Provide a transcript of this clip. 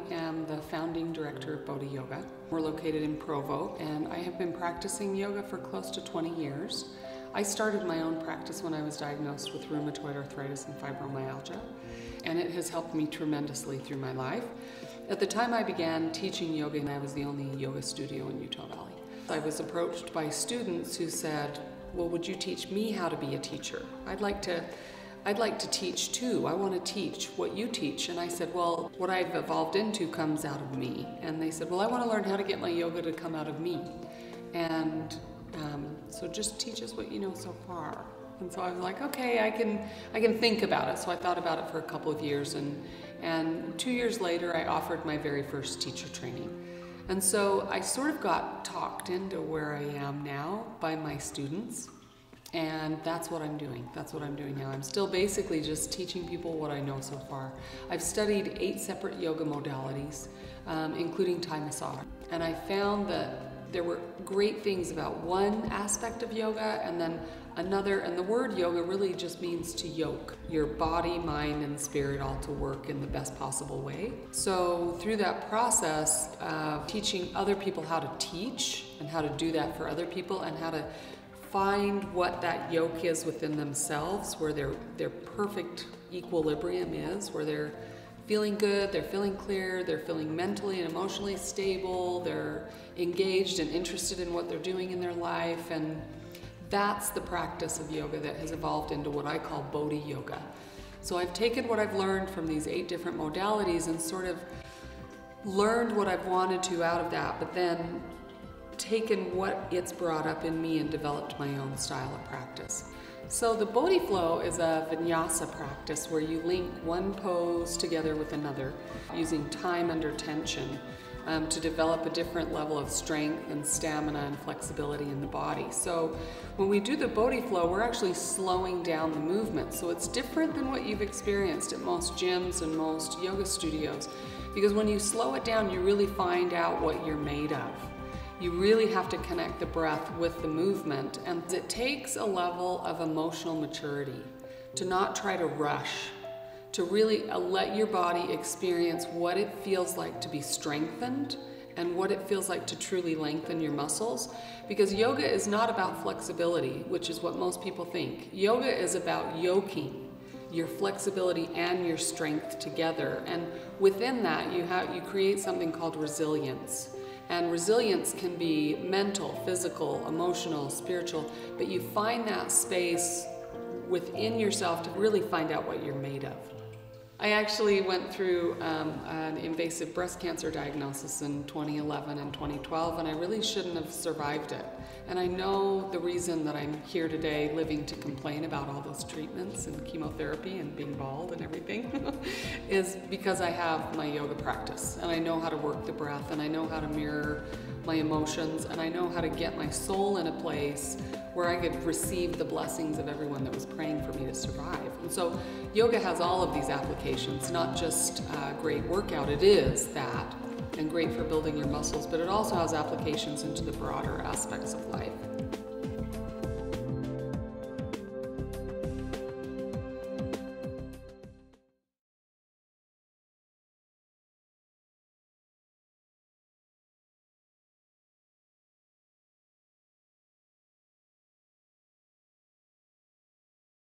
am the founding director of Bodhi Yoga. We're located in Provo, and I have been practicing yoga for close to 20 years. I started my own practice when I was diagnosed with rheumatoid arthritis and fibromyalgia, and it has helped me tremendously through my life. At the time I began teaching yoga, and I was the only yoga studio in Utah Valley. I was approached by students who said, well, would you teach me how to be a teacher? I'd like to teach too. I want to teach what you teach. And I said, well, what I've evolved into comes out of me. And they said, well, I want to learn how to get my yoga to come out of me. And so just teach us what you know so far. And so I was like, okay, I can think about it. So I thought about it for a couple of years, and 2 years later I offered my very first teacher training. And so I sort of got talked into where I am now by my students. And that's what I'm doing. That's what I'm doing now. I'm still basically just teaching people what I know so far. I've studied 8 separate yoga modalities, including Thai massage. And I found that there were great things about one aspect of yoga and then another, and the word yoga really just means to yoke your body, mind, and spirit all to work in the best possible way. So through that process of teaching other people how to teach and how to do that for other people and how to find what that yoke is within themselves, where their perfect equilibrium is, where they're feeling good, they're feeling clear, they're feeling mentally and emotionally stable, they're engaged and interested in what they're doing in their life. And that's the practice of yoga that has evolved into what I call Bodhi Yoga. So I've taken what I've learned from these 8 different modalities and sort of learned what I've wanted to out of that, but then taken what it's brought up in me and developed my own style of practice. So the Bodhi flow is a vinyasa practice where you link one pose together with another using time under tension to develop a different level of strength and stamina and flexibility in the body. So when we do the Bodhi flow, we're actually slowing down the movement. So it's different than what you've experienced at most gyms and most yoga studios, because when you slow it down, you really find out what you're made of. You really have to connect the breath with the movement, and it takes a level of emotional maturity to not try to rush, to really let your body experience what it feels like to be strengthened and what it feels like to truly lengthen your muscles. Because yoga is not about flexibility, which is what most people think. Yoga is about yoking your flexibility and your strength together, and within that you create something called resilience. And resilience can be mental, physical, emotional, spiritual, but you find that space within yourself to really find out what you're made of. I actually went through an invasive breast cancer diagnosis in 2011 and 2012, and I really shouldn't have survived it. And I know the reason that I'm here today living to complain about all those treatments and chemotherapy and being bald and everything is because I have my yoga practice, and I know how to work the breath, and I know how to mirror my emotions, and I know how to get my soul in a place where I could receive the blessings of everyone that was praying for me to survive. And so yoga has all of these applications, not just a great workout, it is that, and great for building your muscles, but it also has applications into the broader aspects of life.